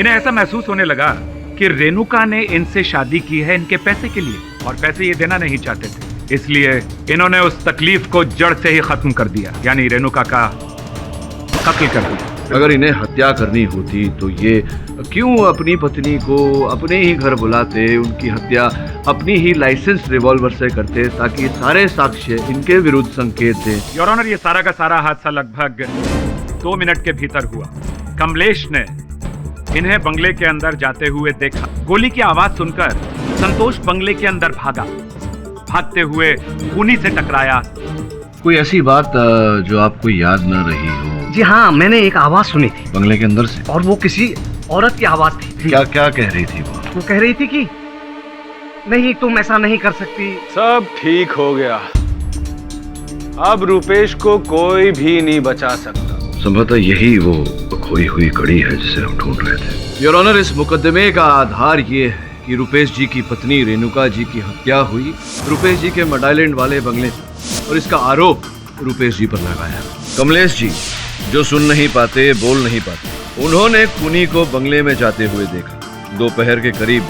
इन्हें ऐसा महसूस होने लगा कि रेणुका ने इनसे शादी की है इनके पैसे के लिए, और पैसे ये देना नहीं चाहते थे। इसलिए इन्होंने उस तकलीफ को जड़ से ही खत्म कर दिया, यानी रेणुका का कत्ल कर दिया। अगर इन्हें हत्या करनी होती तो ये क्यों अपनी पत्नी को अपने ही घर बुलाते, उनकी हत्या अपनी ही लाइसेंस रिवॉल्वर से करते, ताकि सारे साक्ष्य इनके विरुद्ध संकेत दें। योर ऑनर, ये सारा का सारा हादसा लगभग 2 मिनट के भीतर हुआ। कमलेश ने इन्हें बंगले के अंदर जाते हुए देखा। गोली की आवाज सुनकर संतोष बंगले के अंदर भागा। भागते हुए खूनी से टकराया। कोई ऐसी बात जो आपको याद न रही हो? जी हाँ, मैंने एक आवाज सुनी थी बंगले के अंदर से, और वो किसी औरत की आवाज थी। क्या क्या कह रही थी वो कह रही थी कि नहीं, तुम ऐसा नहीं कर सकती। सब ठीक हो गया, अब रुपेश को कोई भी नहीं बचा सकता। संभवतः यही वो खोई हुई कड़ी है जिसे हम ढूंढ रहे थे। योर ऑनर, इस मुकदमे का आधार ये है कि रुपेश जी की पत्नी रेणुका जी की हत्या हुई रुपेश जी के मड आइलैंड वाले बंगले में, और इसका आरोप रुपेश जी पर लगाया। कमलेश जी, जो सुन नहीं पाते, बोल नहीं पाते, उन्होंने खूनी को बंगले में जाते हुए देखा दोपहर के करीब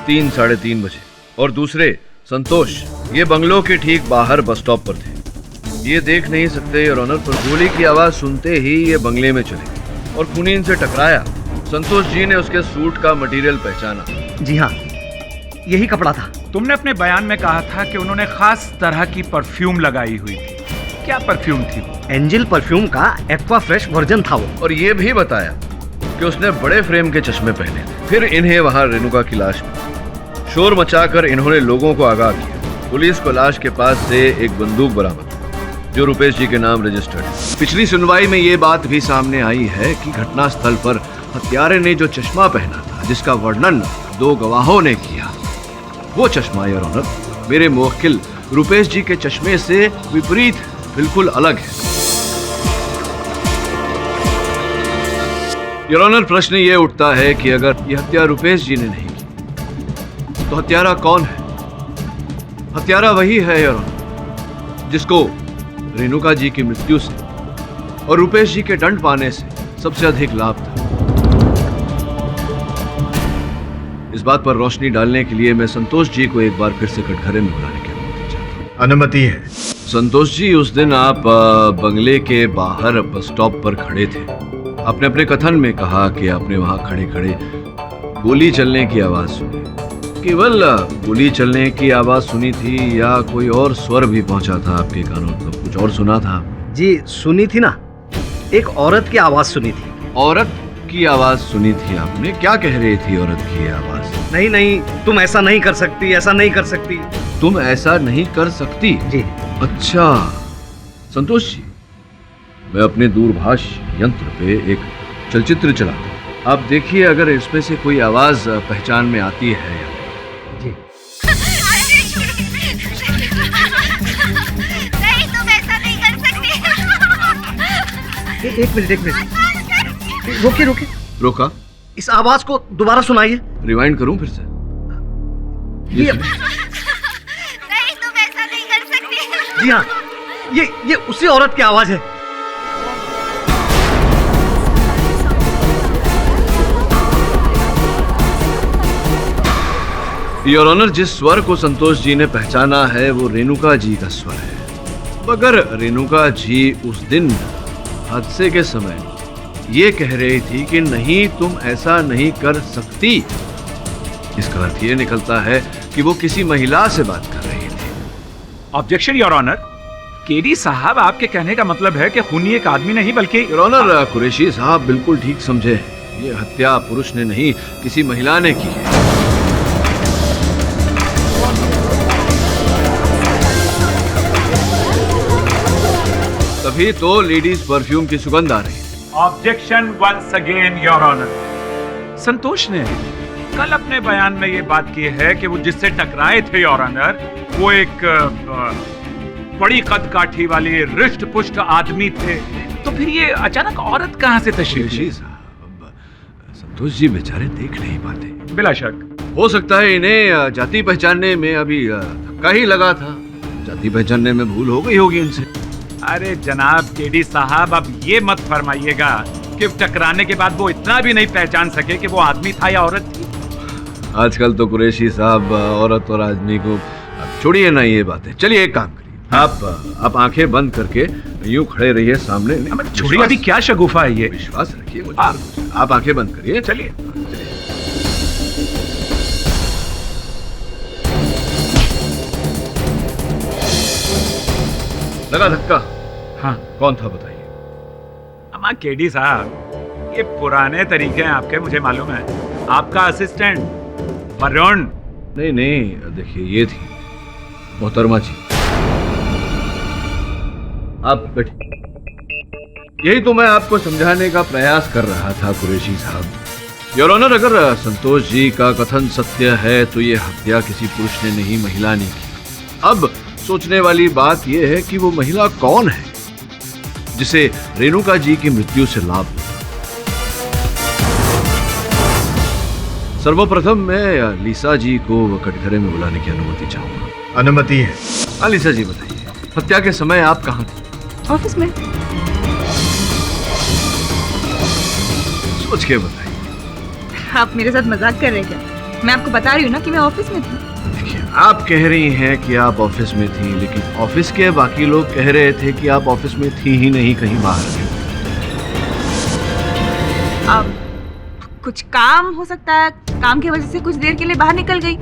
3 साढ़े 3 बजे। और दूसरे संतोष, ये बंगलों के ठीक बाहर बस स्टॉप पर थे। ये देख नहीं सकते योर ऑनर, पर गोली की आवाज सुनते ही ये बंगले में चले गए और खूनी इनसे टकराया। संतोष जी ने उसके सूट का मटेरियल पहचाना। जी हाँ, यही कपड़ा था। तुमने अपने बयान में कहा था कि उन्होंने खास तरह की परफ्यूम लगाई हुई थी। क्या परफ्यूम थी? एंजल परफ्यूम का एक्वा फ्रेश वर्जन था वो। और ये भी बताया कि उसने बड़े फ्रेम के चश्मे पहने थे। फिर इन्हें वहां रेणुका की लाश मिली। शोर मचाकर इन्होंने लोगों को आगाह किया। पुलिस को लाश के पास से एक बंदूक बरामद हुई जो रुपेश जी के नाम रजिस्टर्ड है। पिछली सुनवाई में ये बात भी सामने आई है कि घटना स्थल पर हत्यारे ने जो चश्मा पहना था, जिसका वर्णन 2 गवाहों ने किया, वो चश्मा योर ऑनर मेरे मुवक्किल रुपेश जी के चश्मे से विपरीत बिल्कुल अलग है। योर ऑनर, प्रश्न ये उठता है कि अगर यह हत्या रुपेश जी ने नहीं की तो हत्यारा कौन है? हत्यारा वही है योर ऑनर जिसको रेणुका जी की मृत्यु से और रुपेश जी के दंड पाने से सबसे अधिक लाभ था। इस बात पर रोशनी डालने के लिए मैं संतोष जी को एक बार फिर से कटघरे में बुलाने की अनुमति चाहता हूं। अनुमति है। संतोष जी, उस दिन आप बंगले के बाहर बस स्टॉप पर खड़े थे। आपने अपने कथन में कहा कि आपने वहां खड़े खड़े गोली चलने की आवाज सुनी। केवल गोली चलने की आवाज सुनी थी या कोई और स्वर भी पहुंचा था आपके कानों तक? कुछ और सुना था? जी सुनी थी ना, एक औरत की आवाज सुनी थी। औरत की आवाज सुनी थी आपने? क्या कह रही थी औरत की आवाज? नहीं नहीं, तुम ऐसा नहीं कर सकती, ऐसा नहीं कर सकती। तुम ऐसा नहीं कर सकती? जी। अच्छा संतोष जी, मैं अपने दूरभाष यंत्र पे एक चलचित्र चलाता हूँ। आप देखिए अगर इसमें से कोई आवाज पहचान में आती है या जी। नहीं, तुम ऐसा नहीं कर सकती। एक मिनट। रोकिए। रोका? इस आवाज को दोबारा सुनाइए। रिवाइंड करूं फिर से? ये नहीं, तुम ऐसा नहीं कर सकती। जी हाँ, ये उसी औरत की आवाज है। योर ऑनर, जिस स्वर को संतोष जी ने पहचाना है वो रेणुका जी का स्वर है। मगर रेणुका जी उस दिन हादसे के समय ये कह रही थी कि नहीं, तुम ऐसा नहीं कर सकती। इसका अर्थ ये निकलता है कि वो किसी महिला से बात कर रही थी। Objection your honour. केडी साहब, आपके कहने का मतलब है कि खूनी एक आदमी नहीं बल्कि... योर ऑनर, कुरैशी साहब बिल्कुल ठीक समझे। ये हत्या पुरुष ने नहीं, किसी महिला ने की है। तभी तो लेडीज परफ्यूम की सुगंध आ रही है। Objection once again your honour. Santosh ने कल अपने बयान में ये बात की है कि वो जिससे टकराए थे योर ऑनर, वो एक बड़ी कद काठी वाली रिष्ट पुष्ट आदमी थे। तो फिर ये अचानक औरत कहां से तशरीफ ली? संतोष जी बेचारे देख नहीं पाते। बिला शक हो सकता है इन्हें जाति पहचानने में अभी धक्का ही लगा था। जाति पहचानने में भूल हो गई होगी इनसे। अरे जनाब केडी साहब, अब ये मत फरमाइएगा कि टकराने के बाद वो इतना भी नहीं पहचान सके कि वो आदमी था या औरत थी। आजकल तो कुरैशी साहब औरत और आदमी को छोड़िए ना ये बातें। चलिए एक काम करिए, आप आंखें बंद करके यूं खड़े रहिए सामने। छोड़िए, अभी क्या शगुफा है ये? विश्वास रखिए मुझ पर। आप आंखें बंद करिए। चलिए। लगा धक्का? हाँ। कौन था बताइए? अम्मा केडी साहब, ये पुराने तरीके हैं आपके, मुझे मालूम है। आपका असिस्टेंट वरुण। नहीं, देखिए ये थी मोहतरमा जी। आप बैठिए। यही तो मैं आपको समझाने का प्रयास कर रहा था कुरैशी साहब। योर ऑनर, अगर संतोष जी का कथन सत्य है तो ये हत्या किसी पुरुष ने नहीं, महिला ने की। अब सोचने वाली बात यह है कि वो महिला कौन है जिसे रेणुका जी की मृत्यु से लाभ होता। सर्वप्रथम मैं लीसा जी को कटघरे में बुलाने की अनुमति चाहूंगा। अनुमति है। हाँ लीसा जी, बताइए हत्या के समय आप कहाँ थे? ऑफिस में। सोच के बताइए। आप मेरे साथ मजाक कर रहे हैं क्या? मैं आपको बता रही हूँ ना कि मैं ऑफिस में थी। देखिए, आप कह रही हैं कि आप ऑफिस में थी, लेकिन ऑफिस के बाकी लोग कह रहे थे कि आप ऑफिस में थी ही नहीं, कहीं बाहर थी। अब कुछ काम हो सकता है, काम की वजह से कुछ देर के लिए बाहर निकल गई।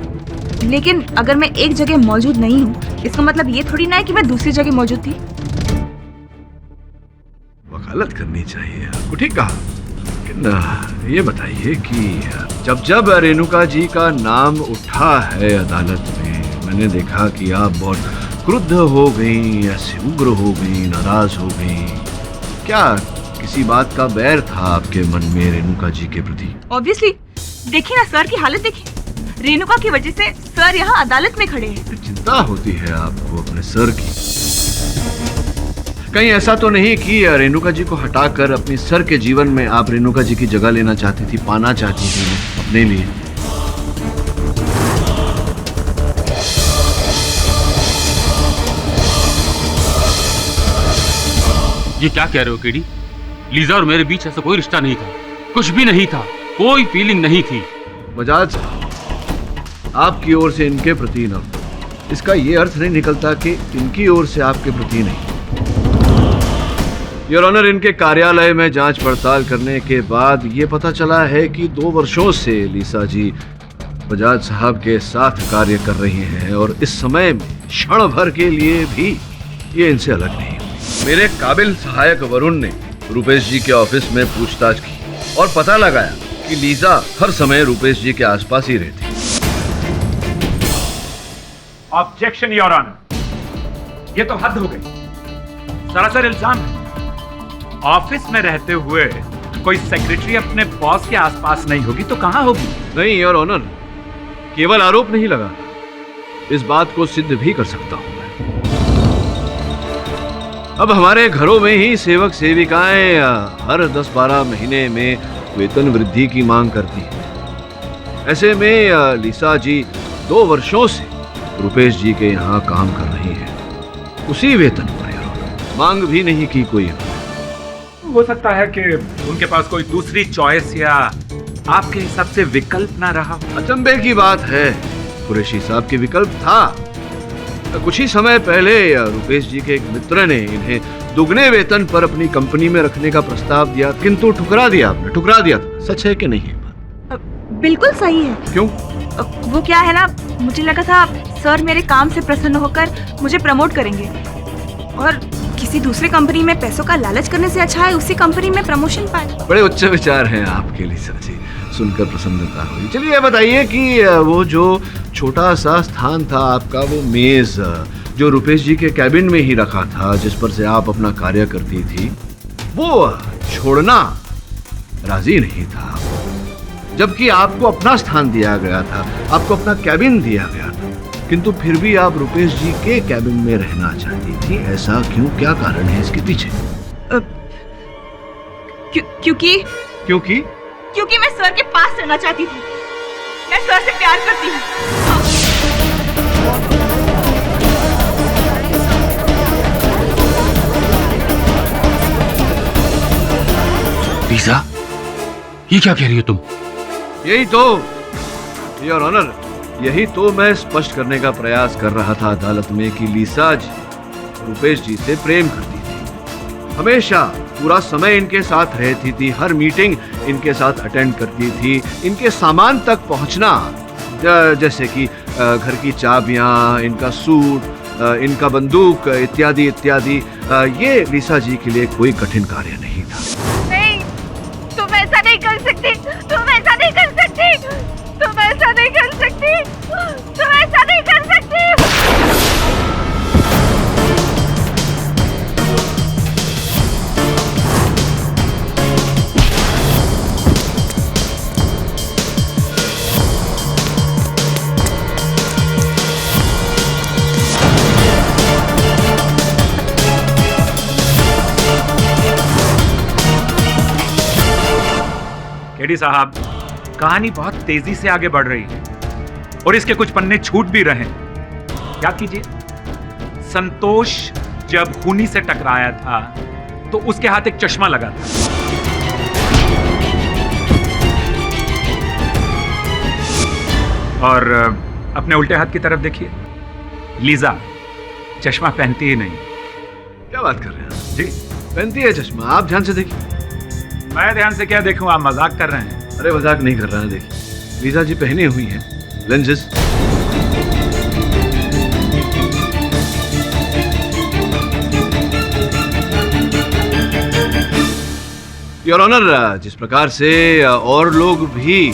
लेकिन अगर मैं एक जगह मौजूद नहीं हूँ, इसका मतलब ये थोड़ी ना है कि मैं दूसरी जगह मौजूद थी। वकालत करनी चाहिए आपको, ठीक कहा। लेकिन ये बताइए कि जब रेणुका जी का नाम उठा है अदालत में, मैंने देखा कि आप बहुत क्रुद्ध हो गई, ऐसे उग्र हो गई, नाराज हो गई। क्या किसी बात का बैर था आपके मन में रेणुका जी के प्रति? ऑब्वियसली। देखिए ना सर की हालत देखिए। रेणुका की वजह से सर यहाँ अदालत में खड़े हैं। चिंता होती है आपको अपने सर की। कहीं ऐसा तो नहीं कि रेणुका जी को हटाकर अपनी सर के जीवन में आप रेणुका जी की जगह लेना चाहती थी, पाना चाहती थी अपने लिए? ये क्या कह रहे हो केडी? लीजा और मेरे बीच ऐसा कोई रिश्ता नहीं था, कुछ भी नहीं था, कोई फीलिंग नहीं थी। बजाज, आपकी ओर से इनके प्रति न, इसका ये अर्थ नहीं निकलता कि इनकी ओर से आपके प्रति नहीं। योर ऑनर, इनके कार्यालय में जांच पड़ताल करने के बाद ये पता चला है कि 2 वर्षों से लीसा जी बजाज साहब के साथ कार्य कर रही हैं और इस समय में क्षण भर के लिए भी ये इनसे अलग नहीं हुई। मेरे काबिल सहायक वरुण ने रुपेश जी के ऑफिस में पूछताछ की और पता लगाया कि लीजा हर समय रुपेश जी के आसपास ही रहती। ऑब्जेक्शन योर ऑनर, ये तो हद हो गई, सरासर इल्जाम है। ऑफिस में रहते हुए कोई सेक्रेटरी अपने बॉस के आसपास नहीं होगी तो कहां होगी? नहीं योर ऑनर, केवल आरोप नहीं लगा, इस बात को सिद्ध भी कर सकता हूं मैं। अब हमारे घरों में ही सेवक सेविकाएं हर 10-12 महीने में वेतन वृद्धि की मांग करती हैं। ऐसे में लीसा जी 2 वर्षों से रुपेश जी के यहाँ काम कर रही हैं, उसी वेतन पर। मांग भी नहीं की कोई। हो सकता है कि उनके पास कोई दूसरी चॉइस या आपके हिसाब से विकल्प ना रहा हो। अचंभे की बात है, कुरैशी साहब के विकल्प था। कुछ ही समय पहले रुपेश जी के एक मित्र ने इन्हें दुगने वेतन पर अपनी कंपनी में रखने का प्रस्ताव दिया, किंतु ठुकरा दिया आपने, ठुकरा दिया था। सच है कि नहीं? बिल्कुल सही है। क्यों? वो क्या है ना, मुझे लगा था सर मेरे काम से प्रसन्न होकर मुझे प्रमोट करेंगे और किसी दूसरी कंपनी में पैसों का लालच करने से अच्छा है उसी कंपनी में प्रमोशन पाए। बड़े उच्च विचार हैं आपके लीसा जी, सुनकर प्रसन्नता हुई। चलिए ये बताइए कि वो जो छोटा सा स्थान था आपका, वो मेज जो रुपेश जी के कैबिन में ही रखा था, जिस पर से आप अपना कार्य करती थी, वो छोड़ना राजी नहीं था, जबकि आपको अपना स्थान दिया गया था, आपको अपना कैबिन दिया गया था, किंतु फिर भी आप रुपेश जी के कैबिन में रहना चाहती थी। ऐसा क्यों? क्या कारण है इसके पीछे? क्योंकि मैं सर के पास रहना चाहती थी। मैं सर से प्यार करती हूँ। लीजा, ये क्या कह रही हो तुम? यही तो योर ऑनर, यही तो मैं स्पष्ट करने का प्रयास कर रहा था अदालत में कि लीसा जी रुपेश जी से प्रेम करती थी। हमेशा पूरा समय इनके साथ रहती थी, हर मीटिंग इनके साथ अटेंड करती थी। इनके सामान तक पहुंचना, जैसे कि घर की चाबियां, इनका सूट, इनका बंदूक इत्यादि इत्यादि, ये लीसा जी के लिए कोई कठिन कार्य नहीं था। नहीं, तुम ऐसा नहीं कर सकती, तुम ऐसा नहीं कर सकती, तुम ऐसा नहीं कर सकती, तुम ऐसा नहीं कर सकती। केडी साहब, कहानी बहुत तेजी से आगे बढ़ रही है और इसके कुछ पन्ने छूट भी रहे हैं। क्या कीजिए, संतोष जब खूनी से टकराया था तो उसके हाथ एक चश्मा लगा था। और अपने उल्टे हाथ की तरफ देखिए, लीजा चश्मा पहनती ही नहीं। क्या बात कर रहे हैं? जी, पहनती है चश्मा, आप ध्यान से देखिए। मैं ध्यान से क्या देखूं, आप मजाक कर रहे हैं। अरे मजाक नहीं कर रहा है, देखिए लीजा जी पहनी हुई हैं लेंसेज। योर ऑनर, जिस प्रकार से और लोग भी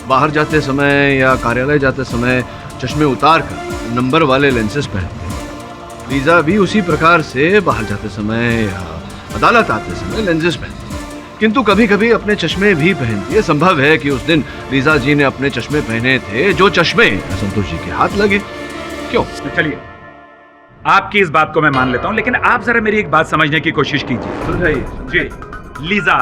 बाहर जाते समय या कार्यालय जाते समय चश्मे उतार कर नंबर वाले लेंसेज पहनते हैं, लीजा भी उसी प्रकार से बाहर जाते समय या अदालत आते समय लेंसेज पहनते हैं। किंतु कभी कभी अपने चश्मे भी पहनती है। संभव है कि उस दिन लीजा जी ने अपने चश्मे पहने थे, जो चश्मे संतोष जी के हाथ लगे। क्यों? चलिए, आपकी इस बात को मैं मान लेता हूं, लेकिन आप जरा मेरी एक बात समझने की कोशिश कीजिए। समझाइए। जी, लीजा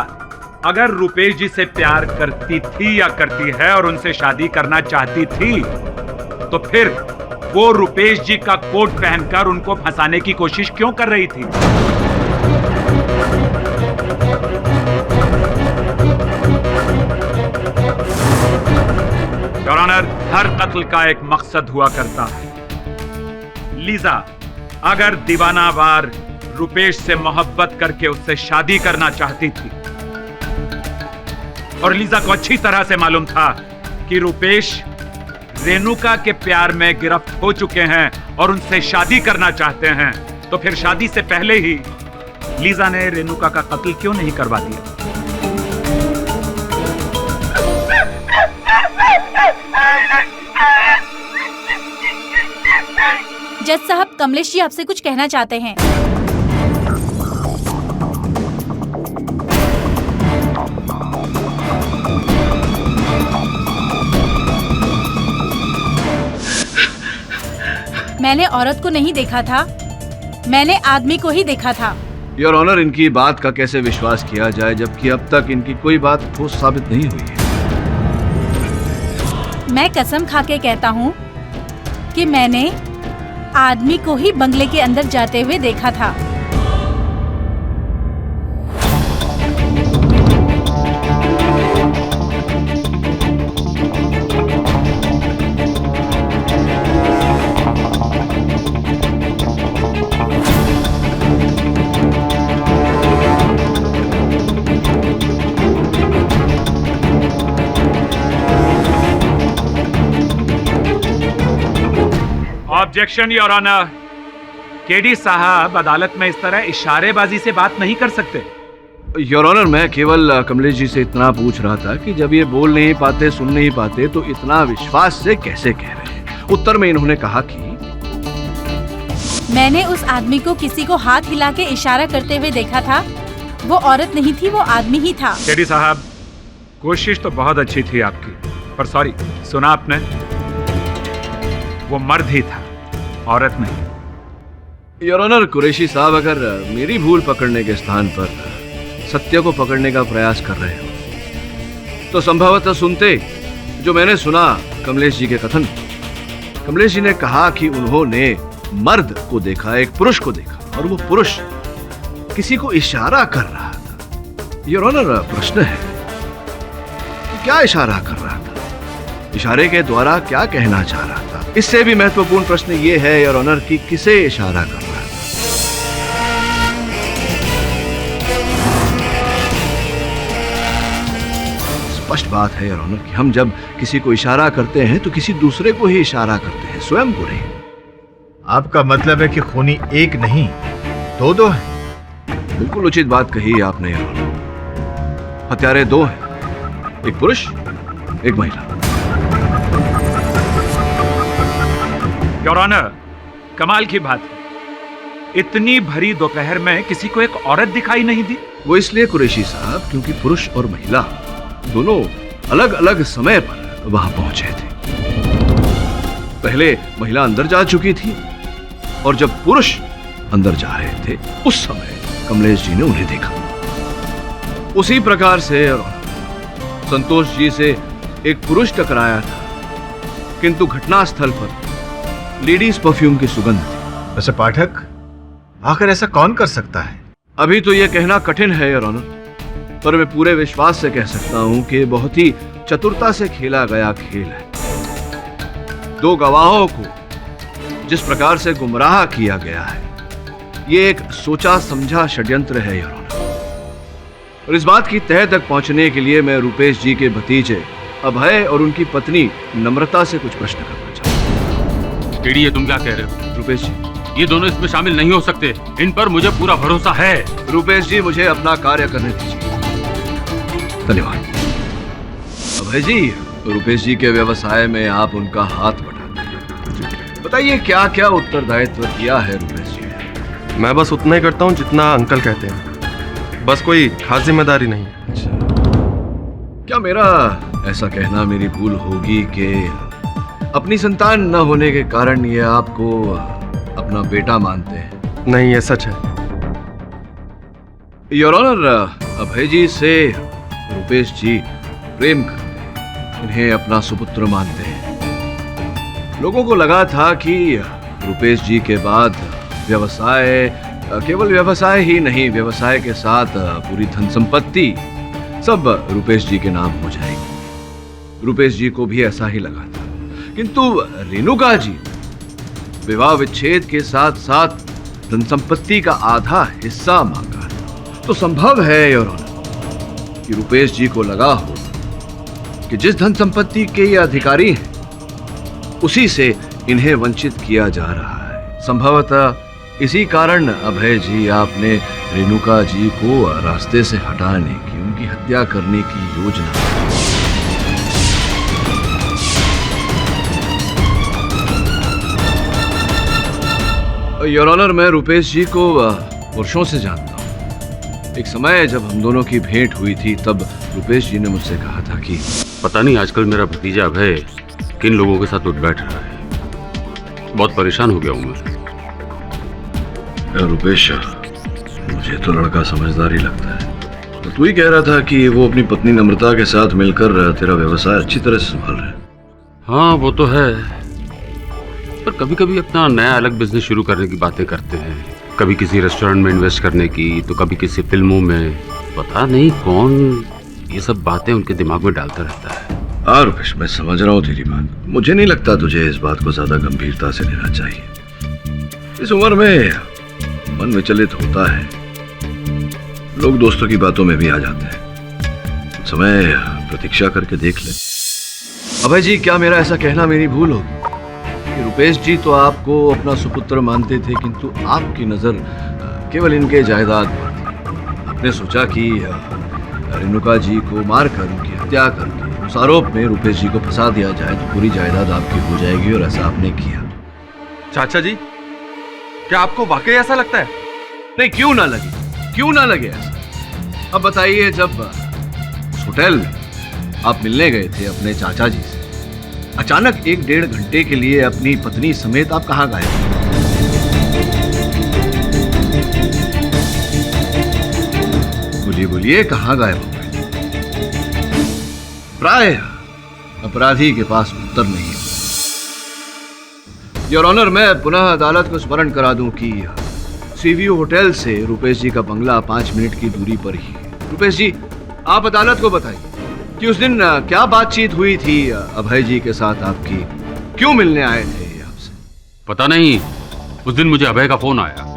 अगर रुपेश जी से प्यार करती थी या करती है और उनसे शादी करना चाहती थी, तो फिर वो रुपेश जी का कोट पहनकर उनको फंसाने की कोशिश क्यों कर रही थी? योर ऑनर, हर कत्ल का एक मकसद हुआ करता है। लीजा अगर दीवानावार रुपेश से मोहब्बत करके उससे शादी करना चाहती थी, और लीजा को अच्छी तरह से मालूम था कि रुपेश रेणुका के प्यार में गिरफ्त हो चुके हैं और उनसे शादी करना चाहते हैं, तो फिर शादी से पहले ही लीजा ने रेणुका का कत्ल क्यों नहीं करवा दिया? जज साहब, कमलेश जी आपसे कुछ कहना चाहते हैं। मैंने औरत को नहीं देखा था, मैंने आदमी को ही देखा था। योर ऑनर, इनकी बात का कैसे विश्वास किया जाए जबकि अब तक इनकी कोई बात ठोस साबित नहीं हुई है। मैं कसम खा के कहता हूँ कि मैंने आदमी को ही बंगले के अंदर जाते हुए देखा था। ऑब्जेक्शन योर ऑनर, केडी साहब अदालत में इस तरह इशारेबाजी से बात नहीं कर सकते। योर ऑनर, मैं केवल कमलेश जी से इतना पूछ रहा था कि जब ये बोल नहीं पाते, सुन नहीं पाते, तो इतना विश्वास से कैसे कह रहे हैं। उत्तर में इन्होंने कहा कि मैंने उस आदमी को किसी को हाथ हिला के इशारा करते हुए देखा था। वो औरत नहीं थी, वो आदमी ही था। केडी साहब, कोशिश तो बहुत अच्छी थी आपकी, पर सॉरी, सुना आपने, वो मर्द ही था, औरत नहीं। योर ऑनर, कुरैशी साहब अगर मेरी भूल पकड़ने के स्थान पर सत्य को पकड़ने का प्रयास कर रहे हो तो संभवतः सुनते जो मैंने सुना कमलेश जी के कथन। कमलेश जी ने कहा कि उन्होंने मर्द को देखा, एक पुरुष को देखा, और वो पुरुष किसी को इशारा कर रहा था। योर ऑनर, प्रश्न है कि क्या इशारा कर रहा था, इशारे के द्वारा क्या कहना चाह रहा था? इससे भी महत्वपूर्ण प्रश्न ये है योर ऑनर कि किसे इशारा कर रहा था? स्पष्ट बात है योर ऑनर कि हम जब किसी को इशारा करते हैं तो किसी दूसरे को ही इशारा करते हैं, स्वयं को नहीं। आपका मतलब है कि खूनी एक नहीं दो हैं? बिल्कुल उचित बात कही आपने योर ऑनर। हत्यारे दो हैं, एक पुरुष एक महिला। योर ऑनर, कमाल की बात है, इतनी भरी दोपहर में किसी को एक औरत दिखाई नहीं दी। वो इसलिए कुरैशी साहब क्योंकि पुरुष और महिला दोनों अलग अलग समय पर वहां पहुंचे थे। पहले महिला अंदर जा चुकी थी और जब पुरुष अंदर जा रहे थे उस समय कमलेश जी ने उन्हें देखा। उसी प्रकार से संतोष जी से एक पुरुष टकराया था, किंतु घटनास्थल पर लेडीज परफ्यूम की सुगंध थी। वैसे पाठक, आखिर ऐसा कौन कर सकता है? अभी तो यह कहना कठिन है योर ऑनर, पर मैं पूरे विश्वास से कह सकता हूं कि बहुत ही चतुरता से खेला गया खेल है। दो गवाहों को जिस प्रकार से गुमराह किया गया है, यह एक सोचा समझा षड्यंत्र है योर ऑनर। और इस बात की तह तक पहुंचने के लिए मैं रुपेश जी के भतीजे अभय और उनकी पत्नी नम्रता से कुछ प्रश्न करना चाहता हूं। केडी, ये तुम क्या कह रहे हो? रुपेश जी, ये दोनों इसमें शामिल नहीं हो सकते, इन पर मुझे पूरा भरोसा है। रुपेश जी, मुझे अपना कार्य करने दीजिए। धन्यवाद। अभय जी, रुपेश जी के व्यवसाय में आप उनका हाथ बढ़ाते हैं, बताइए क्या क्या उत्तरदायित्व किया है रुपेश जी ने? मैं बस उतना ही करता हूँ जितना अंकल कहते हैं, बस कोई खास जिम्मेदारी नहीं। अच्छा, क्या मेरा ऐसा कहना मेरी भूल होगी कि अपनी संतान न होने के कारण ये आपको अपना बेटा मानते हैं? नहीं, ये सच है। योर ऑनर, अभय जी से रुपेश जी प्रेम करते हैं, इन्हें अपना सुपुत्र मानते हैं। लोगों को लगा था कि रुपेश जी के बाद व्यवसाय, केवल व्यवसाय ही नहीं, व्यवसाय के साथ पूरी धन संपत्ति सब रुपेश जी के नाम हो जाएगी। रुपेश जी को भी ऐसा ही लगा था, किंतु रेणुका जी विवाह विच्छेद के साथ साथ धन संपत्ति का आधा हिस्सा मांगा, तो संभव है योर ऑनर कि रुपेश जी को लगा हो कि जिस धन संपत्ति के ये अधिकारी हैं उसी से इन्हें वंचित किया जा रहा है। संभवतः इसी कारण अभय जी आपने रेणुका जी को रास्ते से हटाने की, उनकी हत्या करने की योजना। योर ऑनर, मैं रुपेश जी को वर्षों से जानता हूँ। एक समय जब हम दोनों की भेंट हुई थी तब रुपेश जी ने मुझसे कहा था कि पता नहीं आजकल मेरा भतीजा अभय किन लोगों के साथ उठ बैठ रहा है, बहुत परेशान हो गया हूँ मैं। रुपेश, मुझे तो लड़का समझदार ही लगता है। तो तू ही कह रहा था कि वो अपनी पत्नी नम्रता के साथ मिलकर तेरा व्यवसाय अच्छी तरह से संभाल रहे हैं। हाँ, वो तो है, पर कभी कभी अपना नया अलग बिजनेस शुरू करने की बातें करते हैं। कभी किसी रेस्टोरेंट में इन्वेस्ट करने की, तो कभी किसी फिल्मों में। पता नहीं कौन ये सब बातें उनके दिमाग में डालता रहता है। हाँ रुपेश, मैं समझ रहा हूँ तेरी बात। मुझे नहीं लगता तुझे इस बात को ज्यादा गंभीरता से लेना चाहिए। इस उम्र में मन विचलित होता है, लोग दोस्तों की बातों में भी आ जाते हैं। कुछ समय प्रतीक्षा करके देख ले। अभय जी, क्या मेरा ऐसा कहना मेरी भूल होगी कि रुपेश जी तो आपको अपना सुपुत्र मानते थे, किंतु आपकी नजर केवल इनके जायदाद पर थी। आपने सोचा कि रेणुका जी को मारकर उनकी हत्या करके उस आरोप में रुपेश जी को फंसा दिया जाए तो पूरी जायदाद आपकी हो जाएगी, और ऐसा आपने किया। चाचा जी, क्या आपको वाकई ऐसा लगता है? नहीं, क्यों ना लगे, क्यों ना लगे ऐसा। अब बताइए, जब उस होटल में आप मिलने गए थे अपने चाचा जी से, अचानक 1-1.5 घंटे के लिए अपनी पत्नी समेत आप कहाँ गए? बोलिए बोलिए, कहाँ गायब हो गए? प्राय अपराधी के पास उत्तर नहीं है। योर ऑनर, मैं पुनः अदालत को स्मरण करा दूं कि सीवीयू होटल से रुपेश जी का बंगला 5 मिनट की दूरी पर ही है। रुपेश जी, आप अदालत को बताइए कि उस दिन क्या बातचीत हुई थी अभय जी के साथ आपकी, क्यों मिलने आए थे आपसे? पता नहीं, उस दिन मुझे अभय का फोन आया।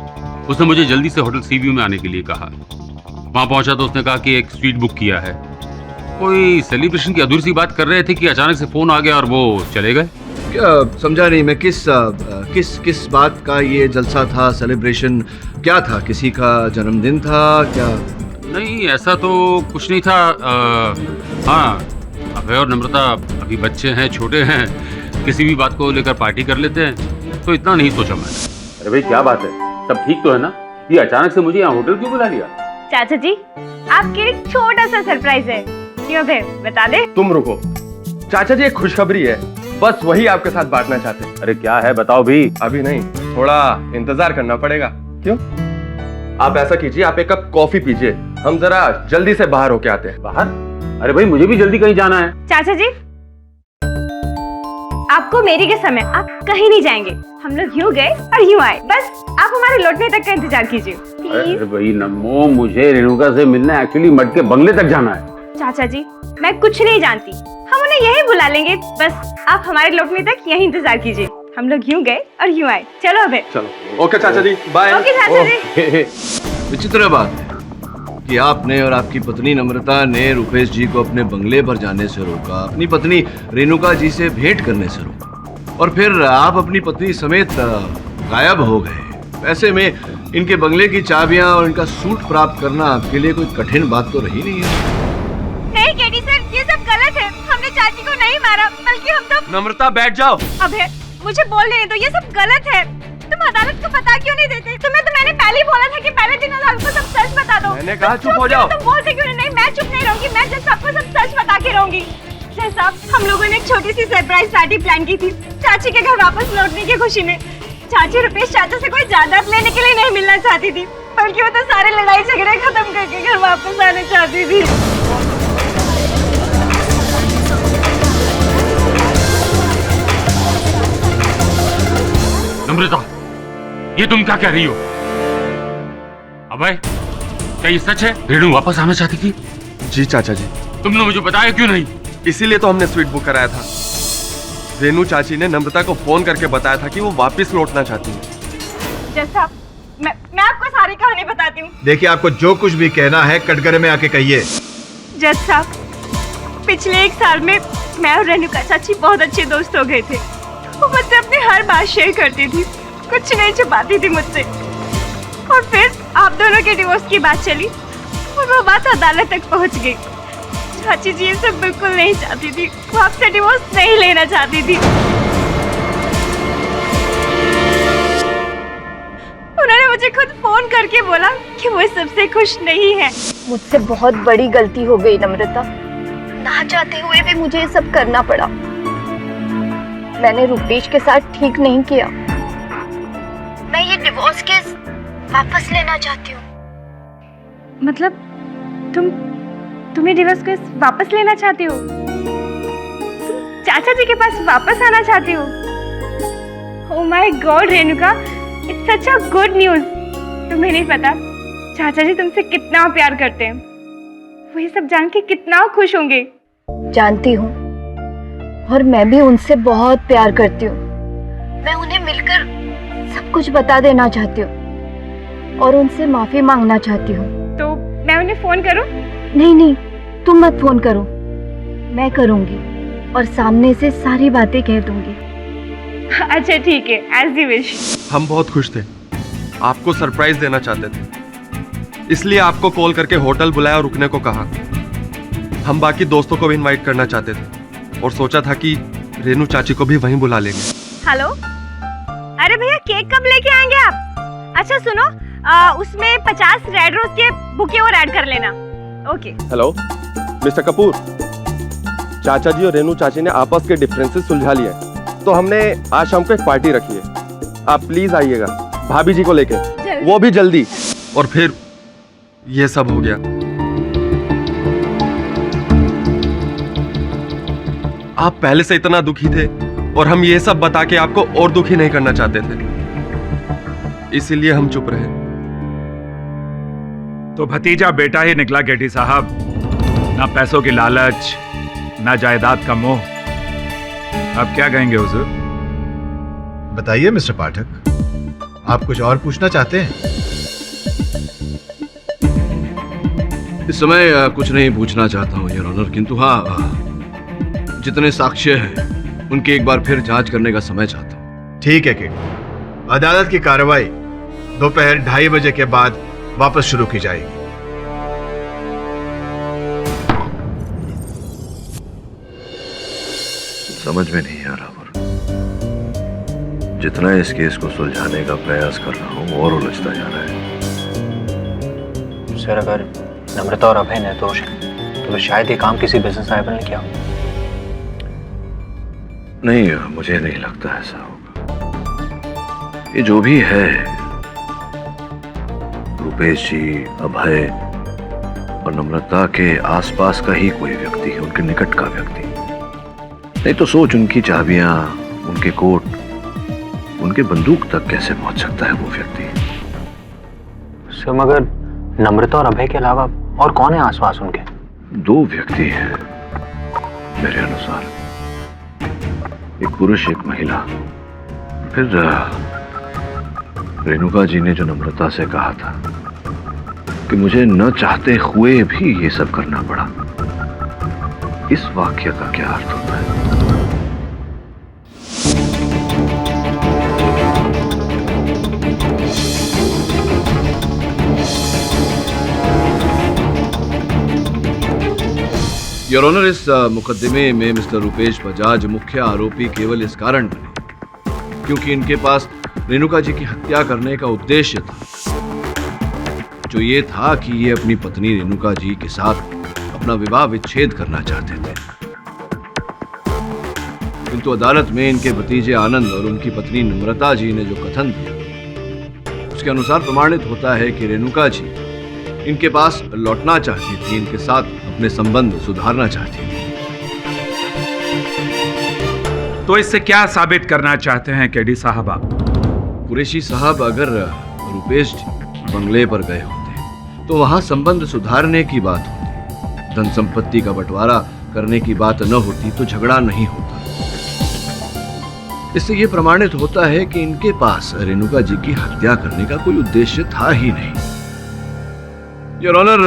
उसने मुझे जल्दी से होटल सी व्यू में आने के लिए कहा। वहां पहुंचा तो उसने कहा कि एक स्वीट बुक किया है। कोई सेलिब्रेशन की अधूरी सी बात कर रहे थे कि अचानक से फोन आ गया और वो चले गए। क्या समझा नहीं मैं, किस बात का ये जलसा था, सेलिब्रेशन क्या था? किसी का जन्मदिन था क्या? नहीं, ऐसा तो कुछ नहीं था। हाँ, अभय और नम्रता अभी बच्चे हैं, छोटे हैं, किसी भी बात को लेकर पार्टी कर लेते हैं, तो इतना नहीं सोचा मैंने। अरे भाई क्या बात है, सब ठीक तो है ना? ये अचानक से मुझे यहाँ होटल क्यों बुला लिया? चाचा जी, आपके एक छोटा सा सरप्राइज है, क्यों फिर बता दे? तुम रुको चाचा जी, एक खुशखबरी है, बस वही आपके साथ बांटना चाहते हैं। अरे क्या है, बताओ भी। अभी नहीं, थोड़ा इंतजार करना पड़ेगा। क्यों? आप ऐसा कीजिए, आप एक कप कॉफी पीजिए, हम जरा जल्दी से बाहर होके आते हैं। बाहर? अरे भाई मुझे भी जल्दी कहीं जाना है। चाचा जी, आपको मेरी के समय आप कहीं नहीं जाएंगे, हम लोग यूं गए और यूं आए, बस आप हमारे लौटने तक का इंतजार कीजिए प्लीज। अरे भाई नमो, मुझे रेणुका से मिलने एक्चुअली मट के बंगले तक जाना है। चाचा जी, मैं कुछ नहीं जानती, हम उन्हें यही बुला लेंगे, बस आप हमारे लौटने तक यही इंतजार कीजिए। हम लोग यूं गए और यूं आए। चलो अबे। चलो, ओके चाचा जी, बाय। ओके चाचा जी। विचित्र बात है कि आपने और आपकी पत्नी नम्रता ने रुपेश जी को अपने बंगले पर जाने से रोका, अपनी पत्नी रेणुका जी से भेंट करने से रोका, और फिर आप अपनी पत्नी समेत गायब हो गए। ऐसे में इनके बंगले की चाबियां और इनका सूट प्राप्त करना आपके लिए कोई कठिन बात तो रही नहीं है। नहीं केडी सर, ये सब गलत है, हमने चाची को नहीं मारा, बल्कि हम तो। नम्रता बैठ जाओ। अबे मुझे बोलने दो, ये सब गलत है। तुम अदालत को बता क्यों नहीं देते? तुम्हें तो मैंने पहले ही बोला था कि पहले दिन अदालत को सब सच बता दो। मैंने कहा चुप हो जाओ। तुम बोलते क्यों नहीं? मैं चुप नहीं रहूंगी, मैं जज साहब को सब सच बता के रहूंगी। जज साहब, हम लोगों ने एक छोटी सी सरप्राइज पार्टी प्लान की थी चाची के घर वापस लौटने की खुशी में। चाची रुपेश चाचा से कोई जायदाद लेने के लिए नहीं मिलना चाहती थी, बल्कि वो तो सारे लड़ाई झगड़े खत्म करके घर वापस आने चाहती थी। नम्रता, ये तुम क्या कह रही हो? अभय, क्या ये सच है? रेणु वापस आना चाहती थी? जी चाचा जी। तुमने मुझे बताया क्यों नहीं? इसीलिए तो हमने स्वीट बुक कराया था। रेणु चाची ने नम्रता को फोन करके बताया था कि वो वापस लौटना चाहती है। जज साहब, मैं आपको सारी कहानी बताती हूँ। देखिए, आपको जो कुछ भी कहना है कटघरे में आके कहिए। जज साहब, पिछले 1 साल में मैं और रेणुका चाची बहुत अच्छे दोस्त हो गए थे। वो मुझसे अपनी हर बात शेयर करती थी, कुछ नहीं छुपाती थी मुझसे। और फिर आप दोनों के डिवोर्स की बात चली और वो बात अदालत तक पहुंच गई। चाची जी ये सब बिल्कुल नहीं चाहती थी, वो आपसे डिवोर्स नहीं लेना चाहती थी। उन्होंने मुझे खुद फोन करके बोला कि वो इस सबसे खुश नहीं है। मुझसे बहुत बड़ी गलती हो गई नम्रता, ना चाहते हुए भी मुझे ये सब करना पड़ा। मैंने रुपेश के साथ ठीक नहीं किया। मैं ये डिवोर्स केस वापस लेना चाहती हूँ। मतलब तुम्हें डिवोर्स केस वापस लेना चाहती हो? चाचा जी के पास वापस आना चाहती हो? Oh my God Renuka, it's such a good news. तुम्हें नहीं पता चाचा जी तुमसे कितना प्यार करते हैं, वो ये सब जान के कितना खुश होंगे। जानती हूँ, और मैं भी उनसे बहुत प्यार करती हूँ। मैं उन्हें मिलकर सब कुछ बता देना चाहती हूँ और उनसे माफी मांगना चाहती हूँ। तो मैं उन्हें फोन करूँ? नहीं, तुम मत फोन करो, मैं करूँगी और सामने से सारी बातें कह दूंगी। अच्छा ठीक है, एज यू विश। हम बहुत खुश थे, आपको सरप्राइज देना चाहते थे, इसलिए आपको कॉल करके होटल बुलाया और रुकने को कहा। हम बाकी दोस्तों को भी इनवाइट करना चाहते थे और सोचा था कि रेणु चाची को भी वहीं बुला लेंगे। हेलो, अरे भैया केक कब लेके आएंगे आप? अच्छा सुनो, उसमें 50 रेड रोज के बुके और ऐड कर लेना। ओके। हेलो मिस्टर कपूर, चाचा जी और रेणु चाची ने आपस के डिफरेंसेस सुलझा लिए, तो हमने आज शाम को एक पार्टी रखी है। आप प्लीज आइएगा भाभी जी को लेके, वो भी जल्दी। और फिर ये सब हो गया। आप पहले से इतना दुखी थे और हम ये सब बता के आपको और दुखी नहीं करना चाहते थे, इसीलिए हम चुप रहे। तो भतीजा बेटा ही निकला गेटी साहब। ना पैसों की लालच, ना जायदाद का मोह। अब क्या कहेंगे हुजूर? बताइए मिस्टर पाठक, आप कुछ और पूछना चाहते हैं? इस समय कुछ नहीं पूछना चाहता हूं योर ऑनर, किंतु हाँ, जितने साक्ष्य हैं उनकी एक बार फिर जांच करने का समय चाहता हूं। ठीक है केटी, अदालत की कार्रवाई दोपहर 2:30 बजे के बाद वापस शुरू की जाएगी। समझ में नहीं आ रहा, जितना इस केस को सुलझाने का प्रयास कर रहा हूं और उलझता जा रहा है। सर, अगर नम्रता और अभय निर्दोष हैं तो शायद ये काम किसी बिजनेस राइवल ने किया हो। नहीं, मुझे नहीं लगता ऐसा होगा। ये जो भी है, रुपेश जी, अभय और नम्रता के आसपास का ही कोई व्यक्ति है, उनके निकट का व्यक्ति। नहीं तो सोच, उनकी चाबियां, उनके कोट, उनके बंदूक तक कैसे पहुंच सकता है वो व्यक्ति? सर, मगर नम्रता और अभय के अलावा और कौन है आसपास उनके? 2 व्यक्ति हैं मेरे अनुसार, एक पुरुष एक महिला। फिर रेणुका जी ने जो नम्रता से कहा था कि मुझे न चाहते हुए भी ये सब करना पड़ा, इस वाक्य का क्या अर्थ होता है? योर ऑनर, इस मुकदमे में मिस्टर रुपेश बजाज मुख्य आरोपी केवल इस कारण बने क्योंकि इनके पास रेणुका जी की हत्या करने का उद्देश्य था, जो ये था कि ये अपनी पत्नी रेणुका जी के साथ अपना विवाह विच्छेद करना चाहते थे। किंतु अदालत में इनके भतीजे आनंद और उनकी पत्नी नम्रता जी ने जो कथन दिया, उसके अनुसार प्रमाणित होता है कि रेणुका जी इनके पास लौटना चाहती थी, इनके साथ अपने संबंध सुधारना चाहती थी। तो इससे क्या साबित करना चाहते हैं केडी साहब आप? कुरैशी साहब, अगर रुपेश जी बंगले पर गए होते तो वहां संबंध सुधारने की बात होती, धन संपत्ति का बंटवारा करने की बात न होती, तो झगड़ा नहीं होता। इससे यह प्रमाणित होता है कि इनके पास रेणुका जी की हत्या करने का कोई उद्देश्य था ही नहीं। योर ऑनर,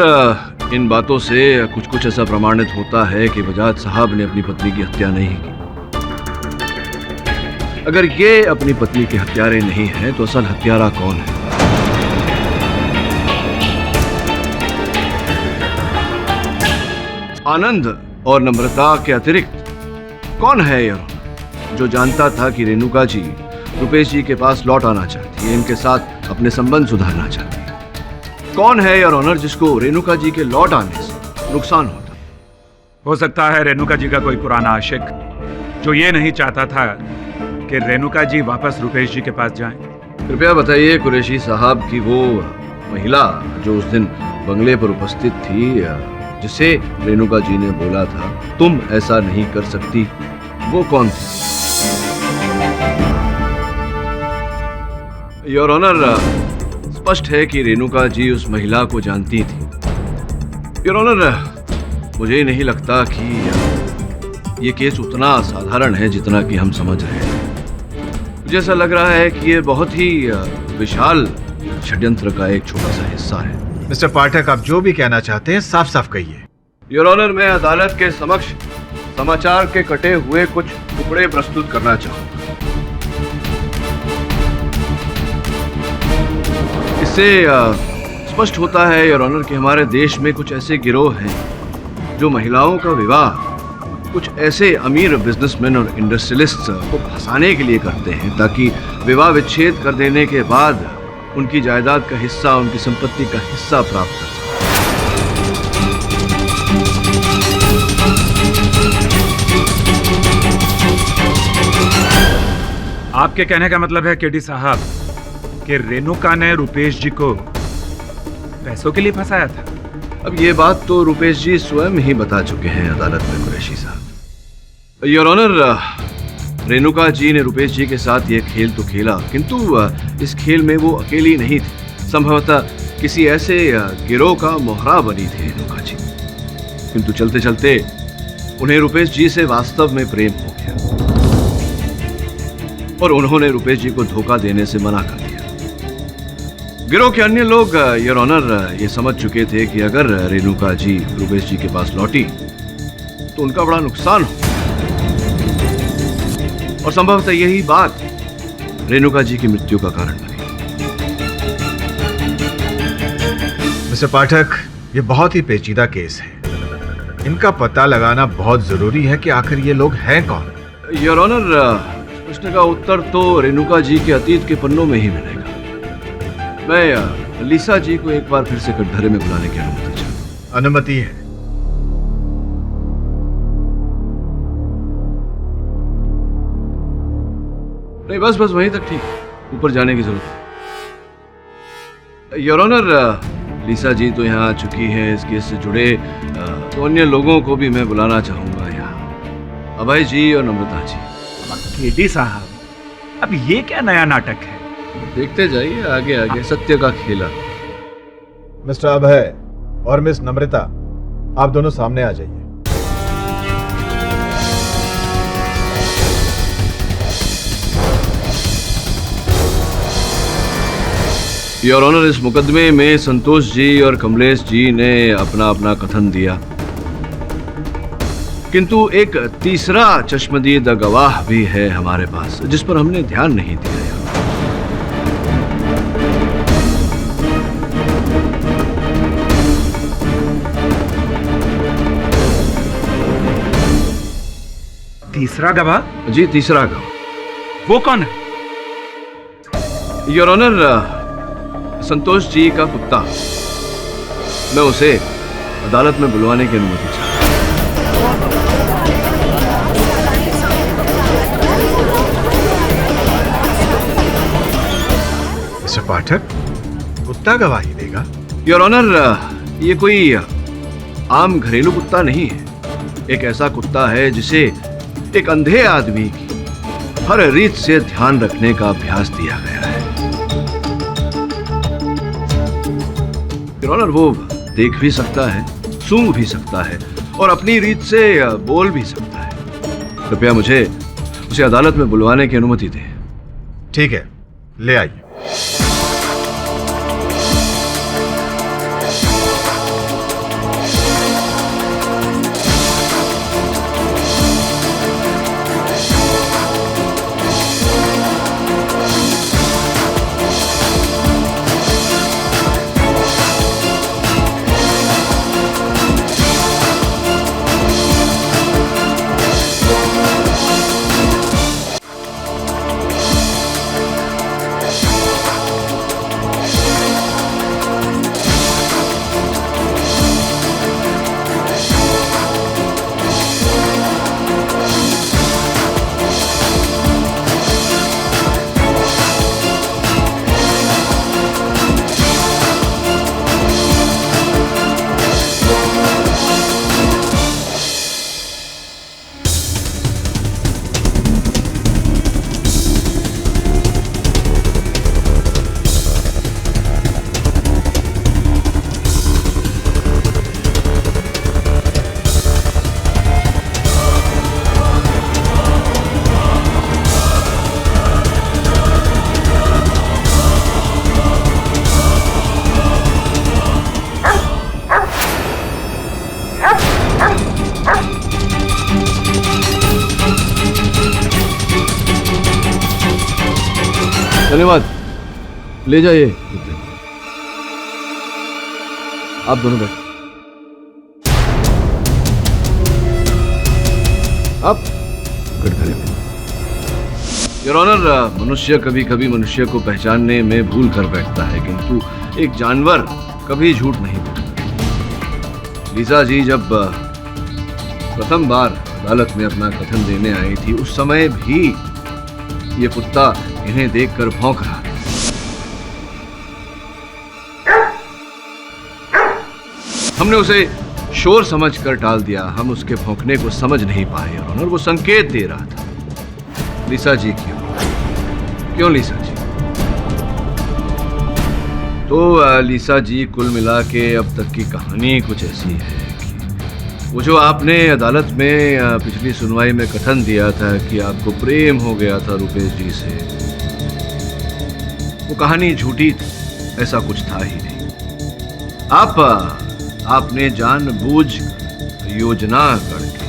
इन बातों से कुछ ऐसा प्रमाणित होता है कि बजाज साहब ने अपनी पत्नी की हत्या नहीं की। अगर ये अपनी पत्नी के हत्यारे नहीं हैं, तो असल हत्यारा कौन है? आनंद और नम्रता के अतिरिक्त कौन है योर ऑनर, जो जानता था कि रेणुका जी रुपेश जी के पास लौट आना चाहती है, इनके साथ अपने संबंध सुधारना चाहती है? कौन है योर ऑनर जिसको रेणुका जी के लौट आने से नुकसान होता? हो सकता है रेणुका जी का कोई पुराना आशिक, जो ये नहीं चाहता था कि रेणुका जी वापस रुपेश जी के पास जाएं। कृपया बताइए कुरैशी साहब की वो महिला जो उस दिन बंगले पर उपस्थित थी, जिसे रेणुका जी ने बोला था तुम ऐसा नहीं कर सकती, वो कौन थी? योर ऑनर, स्पष्ट है कि रेणुका जी उस महिला को जानती थी। योर ऑनर, मुझे नहीं लगता कि ये केस उतना साधारण है जितना कि हम समझ रहे हैं। मुझे ऐसा लग रहा है कि ये बहुत ही विशाल षड्यंत्र का एक छोटा सा हिस्सा है। मिस्टर पाठक, आप जो भी कहना चाहते हैं साफ साफ कहिए। योर ऑनर, मैं अदालत के समक्ष समाचार के कटे हुए कुछ टुकड़े प्रस्तुत करना चाहूंगा। इससे स्पष्ट होता है योर ऑनर कि हमारे देश में कुछ ऐसे गिरोह हैं जो महिलाओं का विवाह कुछ ऐसे अमीर बिजनेसमैन और इंडस्ट्रियलिस्ट को फंसाने के लिए करते हैं, ताकि विवाह विच्छेद कर देने के बाद उनकी जायदाद का हिस्सा, उनकी संपत्ति का हिस्सा प्राप्त कर सकें। आपके कहने का मतलब है केडी साहब कि रेणुका ने रुपेश जी को पैसों के लिए फंसाया था? अब ये बात तो रुपेश जी स्वयं ही बता चुके हैं अदालत में कुरैशी साहब। योर ऑनर, रेणुका जी ने रुपेश जी के साथ ये खेल तो खेला, किंतु इस खेल में वो अकेली नहीं थी। संभवतः किसी ऐसे गिरोह का मोहरा बनी थी रेणुका जी, किंतु चलते चलते उन्हें रुपेश जी से वास्तव में प्रेम हो गया और उन्होंने रुपेश जी को धोखा देने से मना कर दिया। गिरोह के अन्य लोग योर ऑनर ये समझ चुके थे कि अगर रेणुका जी रुपेश जी के पास लौटी तो उनका बड़ा नुकसान हो, और संभवतः यही बात रेणुका जी की मृत्यु का कारण बनी। मिस्टर पाठक, ये बहुत ही पेचीदा केस है। इनका पता लगाना बहुत जरूरी है कि आखिर ये लोग हैं कौन। योर ऑनर, प्रश्न का उत्तर तो रेणुका जी के अतीत के पन्नों में ही मिलेगा। मैं लीसा जी को एक बार फिर से कटघरे में बुलाने की अनुमति चाहता हूं। अनुमति है। नहीं, बस वहीं तक ठीक, ऊपर जाने की जरूरत है। योर ऑनर, लीसा जी तो यहाँ आ चुकी है। इस केस से जुड़े तो अन्य लोगों को भी मैं बुलाना चाहूंगा यहाँ, अभय जी और नम्रता जी। केडी साहब, अब ये क्या नया नाटक है? देखते जाइए आगे आगे सत्य का खेला। मिस्टर अभय और मिस नम्रता, आप दोनों सामने आ जाइए। योर ऑनर, इस मुकदमे में संतोष जी और कमलेश जी ने अपना अपना कथन दिया, किंतु एक तीसरा चश्मदीद गवाह भी है हमारे पास जिस पर हमने ध्यान नहीं दिया। तीसरा गवाह? जी, तीसरा गवाह। वो कौन है? योर ऑनर, संतोष जी का कुत्ता। मैं उसे अदालत में बुलवाने की अनुमति चाहता हूं। मिस्टर पाठक, कुत्ता गवाही देगा? योर ऑनर, ये कोई आम घरेलू कुत्ता नहीं है। एक ऐसा कुत्ता है जिसे एक अंधे आदमी की हर रीत से ध्यान रखने का अभ्यास दिया गया है। योर ऑनर, वो देख भी सकता है, सूंघ भी सकता है और अपनी रीत से बोल भी सकता है। कृपया मुझे उसे अदालत में बुलवाने की अनुमति दें। ठीक है, ले आइए। धन्यवाद, ले जाइए। आप दोनों बैठ। आप कटघरे में। योर ऑनर, मनुष्य कभी कभी मनुष्य को पहचानने में भूल कर बैठता है, किंतु एक जानवर कभी झूठ नहीं बोलता। लीसा जी जब प्रथम बार अदालत में अपना कथन देने आई थी, उस समय भी ये कुत्ता इन्हें देखकर भौंक रहा था। हमने उसे शोर समझकर टाल दिया। हम उसके भौंकने को समझ नहीं पाए और वो संकेत दे रहा था। लीसा जी क्यों लीसा जी? तो लीसा जी, कुल मिला के अब तक की कहानी कुछ ऐसी है कि वो जो आपने अदालत में पिछली सुनवाई में कथन दिया था कि आपको प्रेम हो गया था रुपेश जी से, वो कहानी झूठी थी, ऐसा कुछ था ही नहीं। आपने जानबूझ योजना करके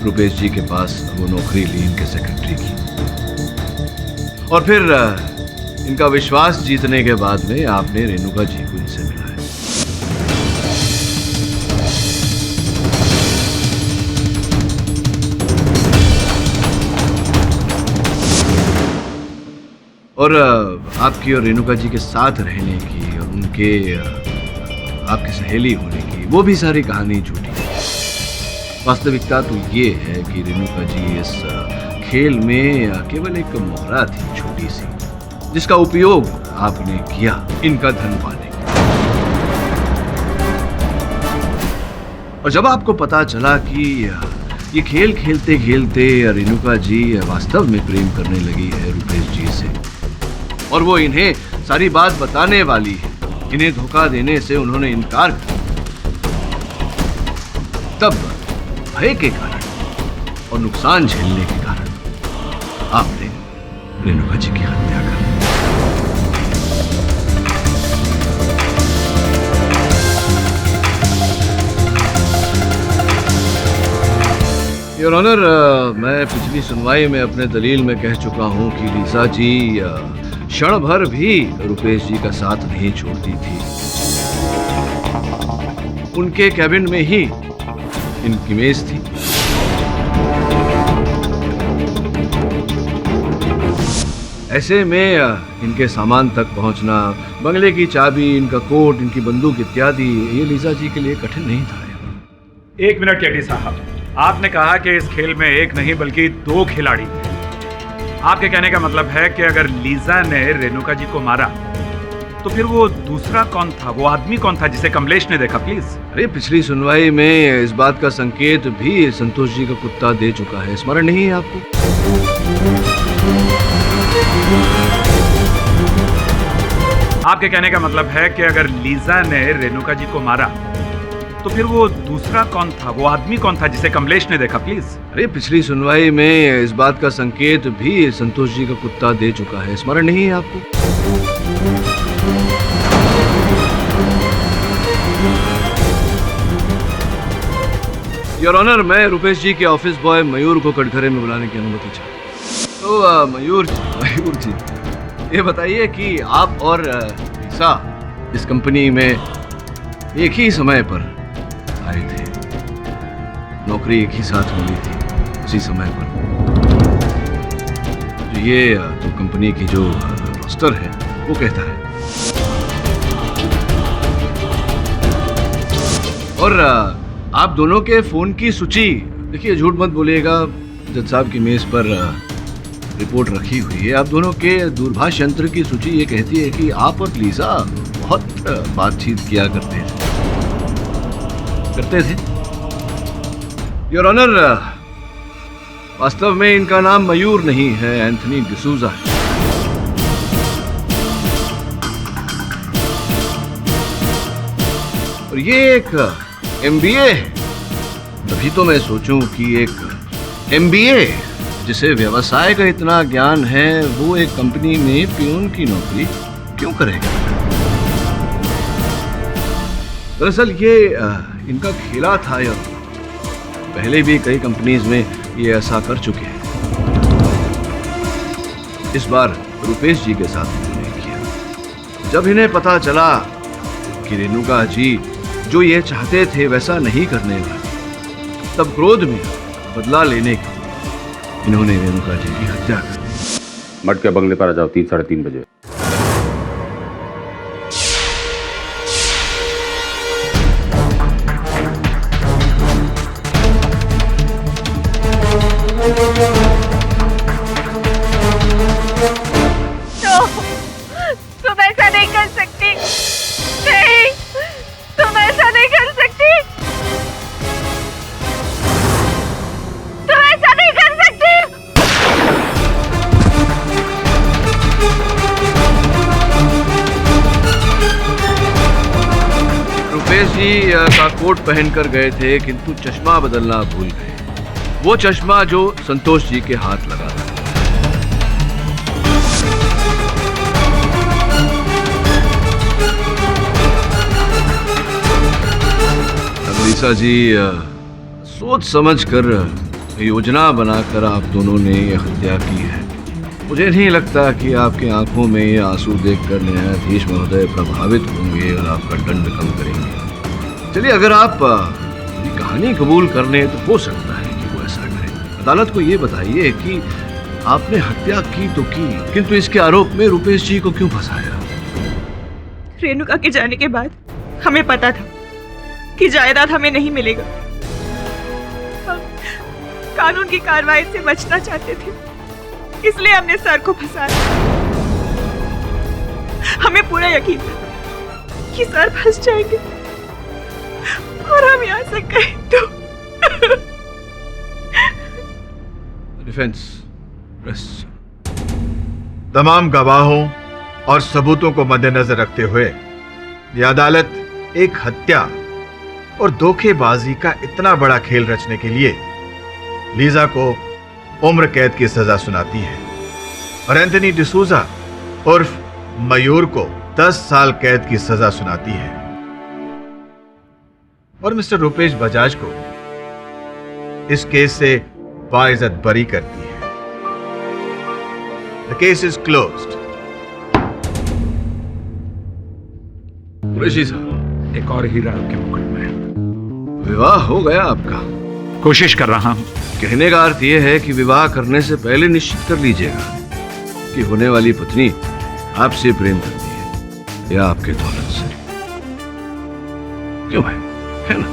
रुपेश जी के पास वो नौकरी ली, इनके सेक्रेटरी की, और फिर इनका विश्वास जीतने के बाद में आपने रेणुका जी को इनसे मिलाया। और आपकी और रेणुका जी के साथ रहने की और उनके आपकी सहेली होने की वो भी सारी कहानी झूठी है। वास्तविकता तो ये है कि रेणुका जी इस खेल में केवल एक मोहरा थी, छोटी सी, जिसका उपयोग आपने किया इनका धन पाने के। और जब आपको पता चला कि ये खेल खेलते खेलते रेणुका जी वास्तव में प्रेम करने लगी है रुपेश जी से, और वो इन्हें सारी बात बताने वाली है, इन्हें धोखा देने से उन्होंने इनकार कर, तब भय के कारण और नुकसान झेलने के कारण आपने रेणुका जी की हत्या कर दी। योर ऑनर, मैं पिछली सुनवाई में अपने दलील में कह चुका हूं कि लीसा जी क्षण भर भी रुपेश जी का साथ नहीं छोड़ती थी। उनके कैबिन में ही इनकी मेज थी। ऐसे में इनके सामान तक पहुंचना, बंगले की चाबी, इनका कोट, इनकी बंदूक इत्यादि, ये लीसा जी के लिए कठिन नहीं था। एक मिनट केडी साहब, आपने कहा कि इस खेल में एक नहीं बल्कि दो खिलाड़ी थे। आपके कहने का मतलब है कि अगर लीजा ने रेणुका जी को मारा तो फिर वो दूसरा कौन था, वो आदमी कौन था जिसे कमलेश ने देखा? प्लीज। अरे पिछली सुनवाई में इस बात का संकेत भी संतोष जी का कुत्ता दे चुका है, स्मरण नहीं है आपको? आपके कहने का मतलब है कि अगर लीजा ने रेणुका जी को मारा तो फिर वो दूसरा कौन था, वो आदमी कौन था जिसे कमलेश ने देखा? प्लीज। अरे पिछली सुनवाई में इस बात का संकेत भी संतोष जी का कुत्ता दे चुका है, स्मरण नहीं है आपको? योर ऑनर, मैं रुपेश जी के ऑफिस बॉय मयूर को कटघरे में बुलाने की अनुमति चाहता हूं। तो मयूर जी, ये बताइए कि आप और लीसा इस कंपनी में एक ही समय पर आए थे, नौकरी एक ही साथ मिली थी उसी समय पर, जो ये तो कंपनी की जो रोस्टर है वो कहता है। और आप दोनों के फोन की सूची, देखिए झूठ मत बोलिएगा, जज साहब की मेज पर रिपोर्ट रखी हुई है। आप दोनों के दूरभाष यंत्र की सूची ये कहती है कि आप और लीसा बहुत बातचीत किया करते थे। योर ऑनर, वास्तव में इनका नाम मयूर नहीं है, एंथनी डिसूजा है। और ये एक MBA है। तभी तो मैं सोचूं कि एक MBA जिसे व्यवसाय का इतना ज्ञान है, वो एक कंपनी में पियून की नौकरी क्यों करेगा? दरअसल ये इनका खेला था, या पहले भी कई कंपनीज में ये ऐसा कर चुके हैं। इस बार रुपेश जी के साथ इन्होंने किया। जब इन्हें पता चला कि रेणुका जी जो ये चाहते थे वैसा नहीं करने वाले, तब क्रोध में बदला लेने के इन्होंने रेणुका जी की हत्या कर दी। मट के बंगले पर आ जाओ 3 साढ़े 3 बजे। तुम ऐसा नहीं कर सकती। नहीं, तुम ऐसा नहीं कर सकती। तुम ऐसा नहीं कर सकती। कोट पहनकर गए थे, किंतु चश्मा बदलना भूल गए। वो चश्मा जो संतोष जी के हाथ लगा था। अनीसा जी, सोच समझकर योजना बनाकर आप दोनों ने यह हत्या की है। मुझे नहीं लगता कि आपकी आंखों में ये आंसू देखकर न्यायाधीश महोदय प्रभावित होंगे और आपका दंड कम करेंगे। चलिए, अगर आप ये कहानी कबूल कर लें तो हो सकता है कि वो ऐसा करें। अदालत को ये बताइए कि आपने हत्या की तो की, किंतु इसके आरोप में रुपेश जी को क्यों फंसाया? रेणुका के जाने के बाद हमें पता था कि जायदाद हमें नहीं मिलेगा। हम कानून की कार्रवाई से बचना चाहते थे, इसलिए हमने सर को फंसाया। हमें पूरा यकीन था कि सर फंस जाएंगे और हम यहाँ से गए तो। डिफेंस, तमाम गवाहों और सबूतों को मद्देनजर रखते हुए यह अदालत एक हत्या और धोखेबाजी का इतना बड़ा खेल रचने के लिए लीजा को उम्र कैद की सजा सुनाती है और एंथनी डिसूजा उर्फ मयूर को 10 साल कैद की सजा सुनाती है और मिस्टर रुपेश बजाज को इस केस से बाइज्जत बरी करती है। The case is closed. Qureshi साहब, एक और हीरा आपके मुकुट में। विवाह हो गया आपका? कोशिश कर रहा हूं। कहने का अर्थ यह है कि विवाह करने से पहले निश्चित कर लीजिएगा कि होने वाली पत्नी आपसे प्रेम करती है या आपके दौलत से। क्यों है ना?